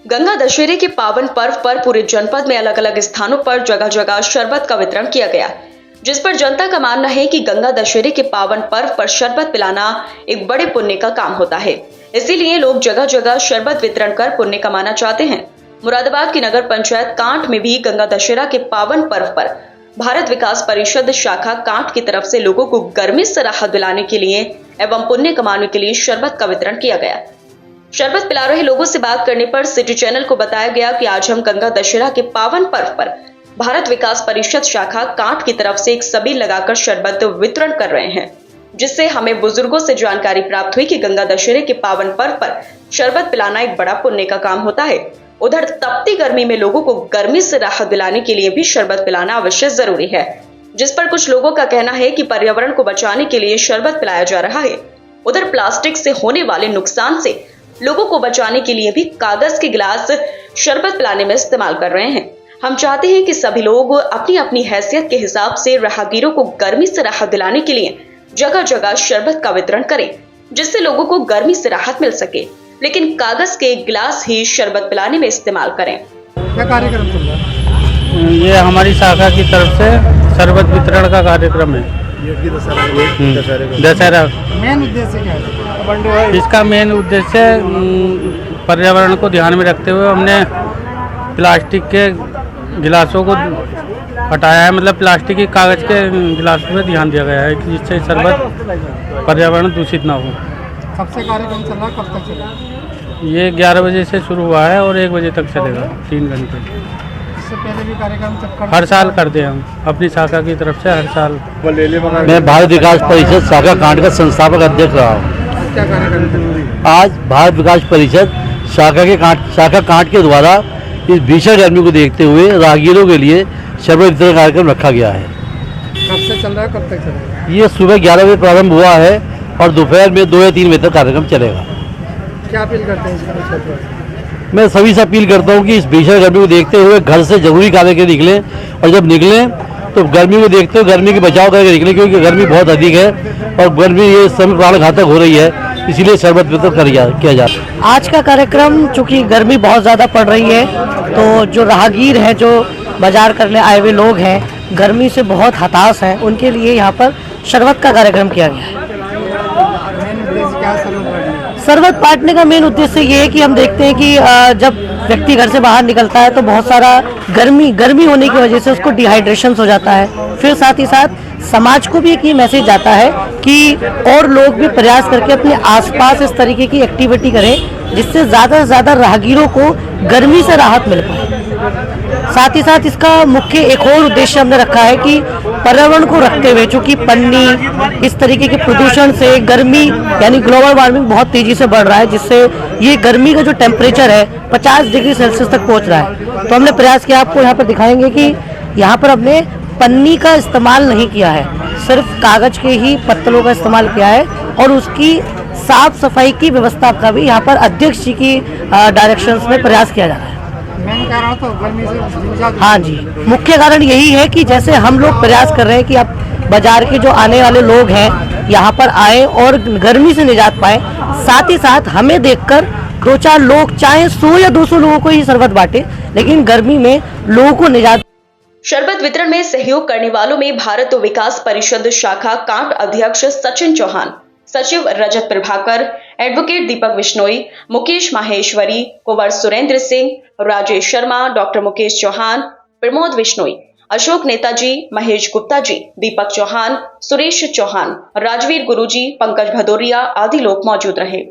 गंगा दशहरे के पावन पर्व पर पूरे जनपद में अलग अलग स्थानों पर जगह जगह शरबत का वितरण किया गया, जिस पर जनता का मानना है कि गंगा दशहरे के पावन पर्व पर शरबत पिलाना एक बड़े पुण्य का काम होता है। इसीलिए लोग जगह जगह शरबत वितरण कर पुण्य कमाना चाहते हैं। मुरादाबाद की नगर पंचायत कांठ में भी गंगा दशहरा के पावन पर्व पर भारत विकास परिषद शाखा कांठ की तरफ से लोगों को गर्मी से राहत दिलाने के लिए एवं पुण्य कमाने के लिए शरबत का वितरण किया गया। शरबत पिला रहे लोगों से बात करने पर सिटी चैनल को बताया गया कि आज हम गंगा दशहरा के पावन पर्व पर भारत विकास परिषद शाखा कांठ की तरफ से एक सबील लगाकर शरबत वितरण कर रहे हैं, जिससे हमें बुजुर्गों से जानकारी प्राप्त हुई कि गंगा दशहरे के पावन पर्व पर शरबत पिलाना एक बड़ा पुण्य का काम होता है। उधर तपती गर्मी में लोगों को गर्मी से राहत दिलाने के लिए भी शरबत पिलाना अवश्य जरूरी है, जिस पर कुछ लोगों का कहना है कि पर्यावरण को बचाने के लिए शरबत पिलाया जा रहा है। उधर प्लास्टिक से होने वाले नुकसान से लोगों को बचाने के लिए भी कागज के गिलास शरबत पिलाने में इस्तेमाल कर रहे हैं। हम चाहते हैं कि सभी लोग अपनी अपनी हैसियत के हिसाब से राहगीरों को गर्मी से राहत दिलाने के लिए जगह जगह शरबत का वितरण करें, जिससे लोगों को गर्मी से राहत मिल सके, लेकिन कागज के गिलास ही शरबत पिलाने में इस्तेमाल करें। क्या कार्यक्रम चल रहा है? ये हमारी शाखा की तरफ से शरबत वितरण का कार्यक्रम है। दशहरा मेन उद्देश्य क्या है? इसका मेन उद्देश्य पर्यावरण को ध्यान में रखते हुए हमने प्लास्टिक के गिलासों को हटाया है, मतलब प्लास्टिक की कागज के गिलासों में ध्यान दिया गया है कि जिससे शरबत पर्यावरण दूषित ना हो। कब से कार्यक्रम चल रहा है, कब तक चलेगा? ये 11 बजे से शुरू हुआ है और 1 बजे तक चलेगा, 3 घंटे। इससे पहले भी कार्यक्रम हर साल करते हैं हम अपनी शाखा की तरफ से, हर साल। मैं भारत विकास परिषद शाखा कांठ का संस्थापक अध्यक्ष रहा हूँ। क्या कार्यक्रम चल रहा है? आज भारत विकास परिषद शाखा कांठ के द्वारा इस भीषण गर्मी को देखते हुए राहगीरों के लिए शरबत वितरण कार्यक्रम रखा गया है। कब से चल रहा है, कब तक चलेगा? ये सुबह 11 बजे प्रारंभ हुआ है और दोपहर में 2 या 3 बजे तक कार्यक्रम चलेगा। क्या अपील करते हैं इसके लिए? मैं सभी से अपील करता हूँ कि इस भीषण गर्मी को देखते हुए घर से जरूरी कार्य के निकलें, और जब निकलें तो गर्मी को देखते हुए गर्मी के बचाव करके निकलें, क्योंकि गर्मी बहुत अधिक है और गर्मी ये समय प्राण घातक हो रही है, इसलिए शरबत वितरण किया जा रहा है। आज का कार्यक्रम चूँकि गर्मी बहुत ज़्यादा पड़ रही है, तो जो राहगीर हैं, जो बाजार करने आए हुए लोग हैं, गर्मी से बहुत हताश हैं, उनके लिए यहाँ पर शरबत का कार्यक्रम किया गया है। मेन उद्देश्य क्या है शरबत बांटने का मेन उद्देश्य ये है कि हम देखते हैं कि जब व्यक्ति घर से बाहर निकलता है तो बहुत सारा गर्मी होने की वजह से उसको डिहाइड्रेशन हो जाता है। फिर साथ ही साथ समाज को भी एक ये मैसेज जाता है कि और लोग भी प्रयास करके अपने आसपास इस तरीके की एक्टिविटी करें, जिससे ज़्यादा से ज़्यादा राहगीरों को गर्मी से राहत मिल पाए। साथ ही साथ इसका मुख्य एक और उद्देश्य हमने रखा है कि पर्यावरण को रखते हुए, चूँकि पन्नी इस तरीके के प्रदूषण से गर्मी यानी ग्लोबल वार्मिंग बहुत तेजी से बढ़ रहा है, जिससे ये गर्मी का जो टेम्परेचर है 50 डिग्री सेल्सियस तक पहुंच रहा है। तो हमने प्रयास किया, आपको यहाँ पर दिखाएंगे कि यहाँ पर हमने पन्नी का इस्तेमाल नहीं किया है, सिर्फ कागज के ही पत्तलों का इस्तेमाल किया है, और उसकी साफ सफाई की व्यवस्था का भी यहाँ पर अध्यक्ष जी की डायरेक्शंस में प्रयास किया जा रहा है। मेन कारण तो गर्मी से हाँ जी, मुख्य कारण यही है कि जैसे हम लोग प्रयास कर रहे हैं कि अब बाजार के जो आने वाले लोग हैं यहाँ पर आए और गर्मी से निजात पाए, साथ ही साथ हमें देखकर 2-4 लोग, चाहे 100 या 200 लोगों को ही शरबत बांटे, लेकिन गर्मी में लोगों को निजात। शरबत वितरण में सहयोग करने वालों में भारत विकास परिषद शाखा कांठ अध्यक्ष सचिन चौहान, सचिव रजत प्रभाकर, एडवोकेट दीपक बिश्नोई, मुकेश माहेश्वरी, कुंवर सुरेंद्र सिंह, राजेश शर्मा, डॉक्टर मुकेश चौहान, प्रमोद बिश्नोई, अशोक नेताजी, महेश गुप्ता जी, दीपक चौहान, सुरेश चौहान, राजवीर गुरुजी, पंकज भदौरिया आदि लोग मौजूद रहे।